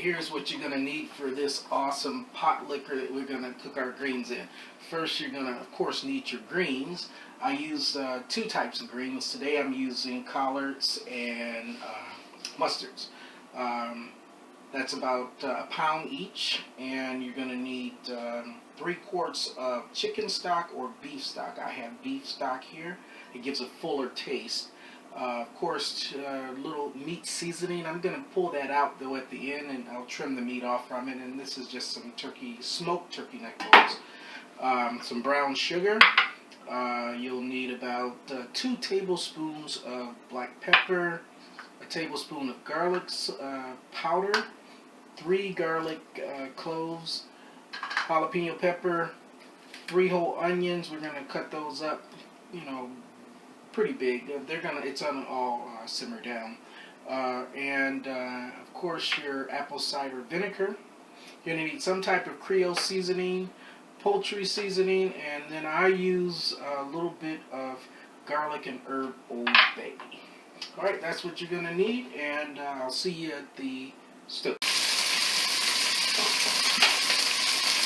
here's what you're going to need for this awesome pot liquor that we're going to cook our greens in. First, you're going to, of course, need your greens. I use two types of greens. Today I'm using collards and mustards. That's about a pound each, and you're going to need 3 quarts of chicken stock or beef stock. I have beef stock here. It gives a fuller taste. Of course, little meat seasoning. I'm going to pull that out though at the end, and I'll trim the meat off from it. And this is just some smoked turkey neck rolls. Some brown sugar. You'll need about 2 tablespoons of black pepper, a tablespoon of garlic powder, 3 garlic cloves, jalapeno pepper, 3 whole onions. We're going to cut those up, pretty big. It's gonna all simmer down. And of course your apple cider vinegar. You're gonna need some type of Creole seasoning, poultry seasoning, and then I use a little bit of garlic and herb Old Bay. Alright, that's what you're gonna need, and I'll see you at the stove.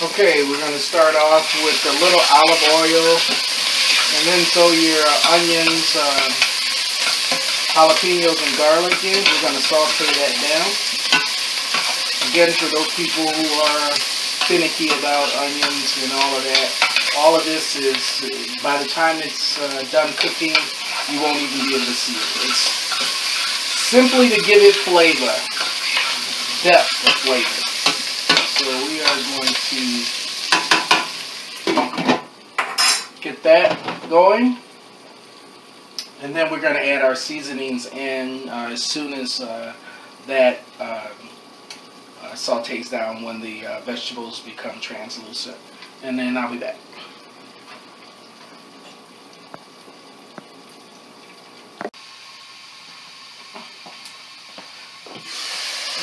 Okay, we're gonna start off with a little olive oil. And then throw your onions, jalapenos, and garlic in. We're going to saute that down. Again, for those people who are finicky about onions and all of this is, by the time it's done cooking, you won't even be able to see it. It's simply to give it flavor, depth of flavor. So we are going to get that going, and then we're going to add our seasonings in as soon as that sautés down, when the vegetables become translucent, and then I'll be back.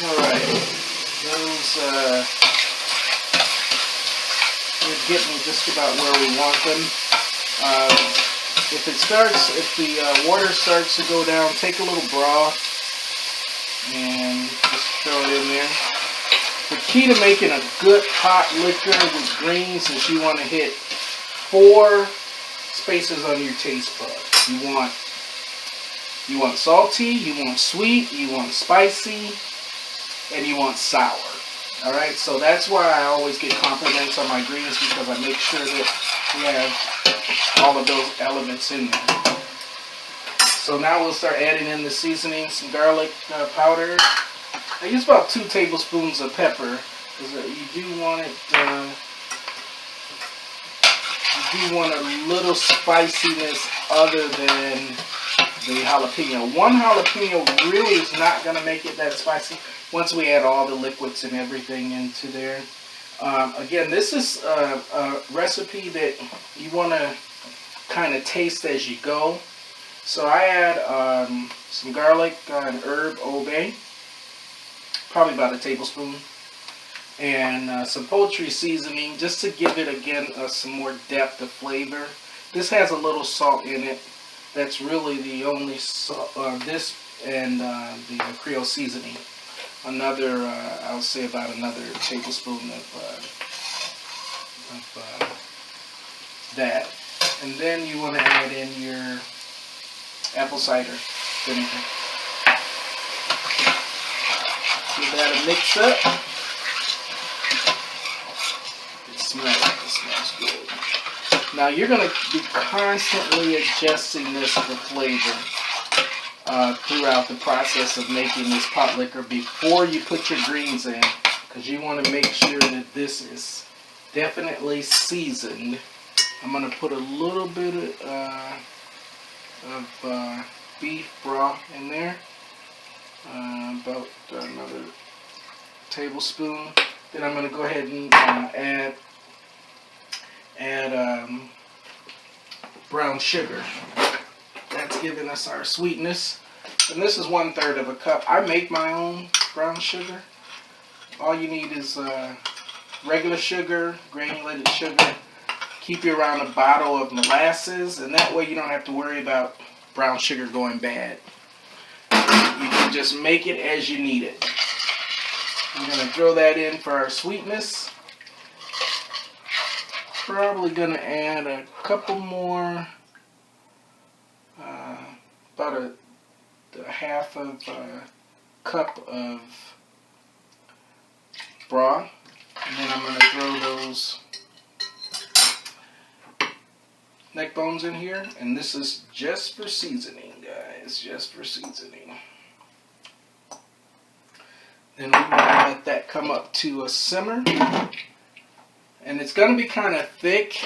Alright, those we're getting just about where we want them. If the water starts to go down, take a little broth and just throw it in there. The key to making a good hot liquor with greens is you want to hit 4 spaces on your taste buds. You want salty, you want sweet, you want spicy, and you want sour. Alright, so that's why I always get compliments on my greens, because I make sure that we have all of those elements in there. So now we'll start adding in the seasoning, some garlic powder. I use about 2 tablespoons of pepper, because you do want a little spiciness other than the jalapeno. 1 jalapeno really is not going to make it that spicy once we add all the liquids and everything into there. Again, this is a recipe that you want to kind of taste as you go. So I add some garlic and herb Old Bay, probably about a tablespoon, and some poultry seasoning just to give it again some more depth of flavor. This has a little salt in it. That's really the only salt. This and the Creole seasoning. I'll say about another tablespoon of that. And then you want to add in your apple cider vinegar. Give that a mix up. It smells good. Now you're going to be constantly adjusting this for flavor throughout the process of making this pot liquor before you put your greens in, because you want to make sure that this is definitely seasoned. I'm going to put a little bit of beef broth in there, about another tablespoon. Then I'm going to go ahead and add brown sugar. That's giving us our sweetness. And this is 1/3 of a cup. I make my own brown sugar. All you need is regular sugar, granulated sugar. Keep you around a bottle of molasses, and that way you don't have to worry about brown sugar going bad. You can just make it as you need it. We're going to throw that in for our sweetness. Probably going to add a couple more, about a half of a cup of broth. And then I'm going to throw those neck bones in here. And this is just for seasoning, guys. Just for seasoning. Then we're going to let that come up to a simmer. And it's going to be kind of thick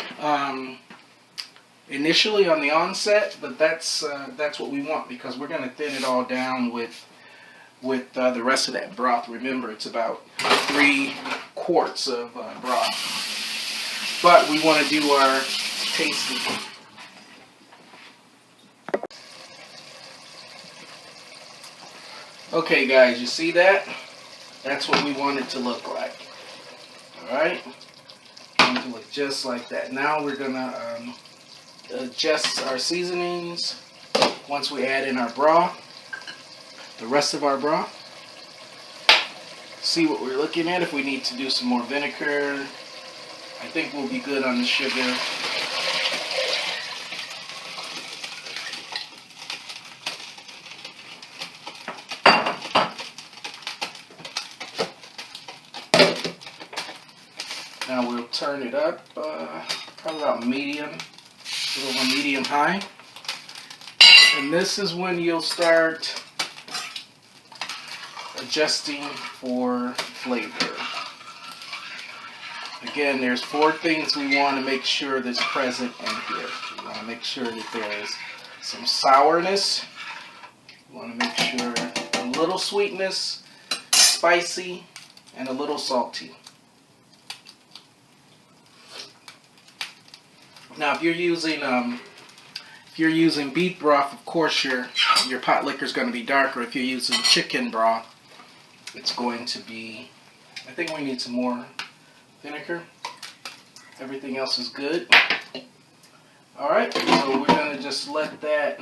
initially on the onset, but that's what we want because we're going to thin it all down with the rest of that broth. Remember, it's about 3 quarts of broth. But we want to do our tasting. Okay, guys, you see that? That's what we want it to look like. Alright? Want it to look just like that. Now we're going to adjust our seasonings once we add in our broth, the rest of our broth. See what we're looking at. If we need to do some more vinegar, I think we'll be good on the sugar. Now we'll turn it up, probably about medium, a little medium high. And this is when you'll start adjusting for flavor. Again, there's 4 things we want to make sure that's present in here. We want to make sure that there is some sourness. We want to make sure a little sweetness, spicy, and a little salty. Now, if you're using beef broth, of course your pot liquor is going to be darker. If you're using chicken broth, it's going to be. I think we need some more vinegar. Everything else is good. All right, so we're going to just let that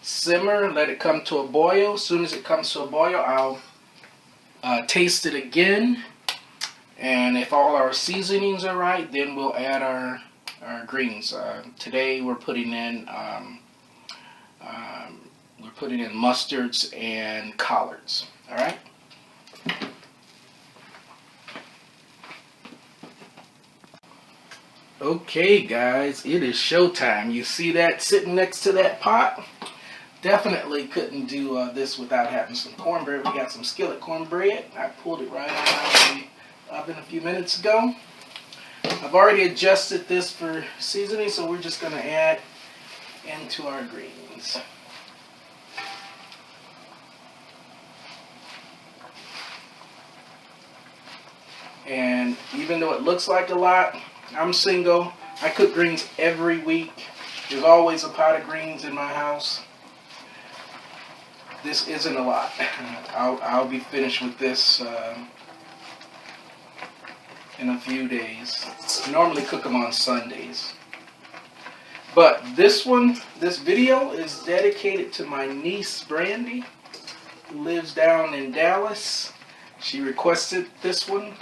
simmer, let it come to a boil. As soon as it comes to a boil, I'll taste it again, and if all our seasonings are right, then we'll add our greens. Today we're putting in mustards and collards. All right. Okay, guys, it is showtime. You see that sitting next to that pot? Definitely couldn't do this without having some cornbread. We got some skillet cornbread. I pulled it right out of the oven a few minutes ago. I've already adjusted this for seasoning, so we're just going to add into our greens. And even though it looks like a lot, I'm single. I cook greens every week. There's always a pot of greens in my house. This isn't a lot. I'll be finished with this in a few days. I normally cook them on Sundays. But this video is dedicated to my niece Brandy, who lives down in Dallas. She requested this one.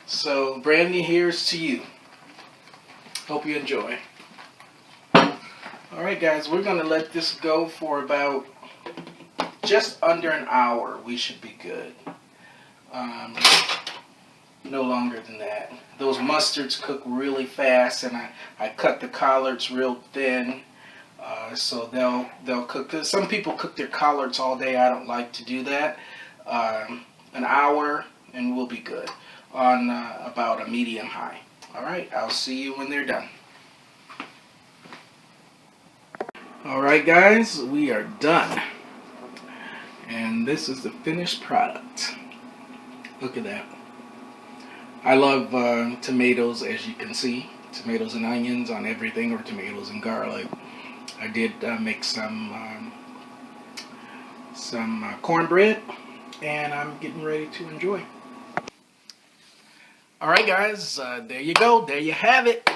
So Brandy, here's to you. Hope you enjoy. Alright, guys, we're going to let this go for about just under an hour. We should be good. No longer than that. Those mustards cook really fast, and I cut the collards real thin, so they'll cook. 'Cause some people cook their collards all day. I don't like to do that. An hour, and we'll be good on about a medium high. All right, I'll see you when they're done. All right, guys, we are done, and this is the finished product. Look at that. I love tomatoes, as you can see. Tomatoes and onions on everything, or tomatoes and garlic. I did make some cornbread, and I'm getting ready to enjoy. Alright, guys, there you go. There you have it.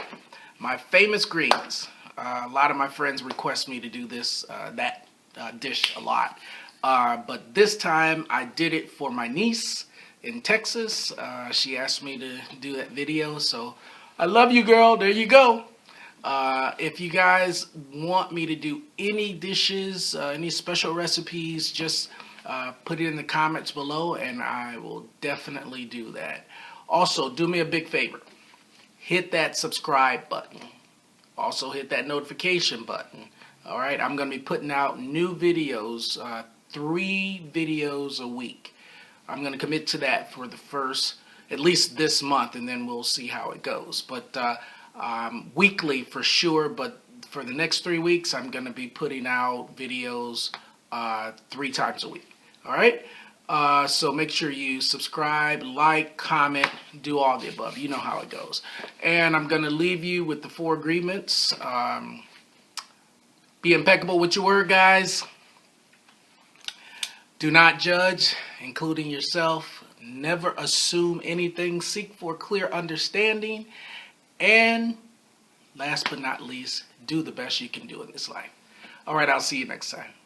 My famous greens. A lot of my friends request me to do this dish a lot. But this time I did it for my niece in Texas. She asked me to do that video, so I love you, girl. There you go. If you guys want me to do any dishes, any special recipes, just put it in the comments below and I will definitely do that. Also, do me a big favor. Hit that subscribe button. Also hit that notification button. Alright, I'm going to be putting out new videos, 3 videos a week. I'm going to commit to that for the first, at least this month, and then we'll see how it goes. But weekly for sure, but for the next 3 weeks, I'm going to be putting out videos 3 times a week. Alright? So make sure you subscribe, like, comment, do all the above. You know how it goes. And I'm going to leave you with the 4 agreements. Be impeccable with your word, guys. Do not judge, including yourself. Never assume anything. Seek for clear understanding. And last but not least, do the best you can do in this life. All right, I'll see you next time.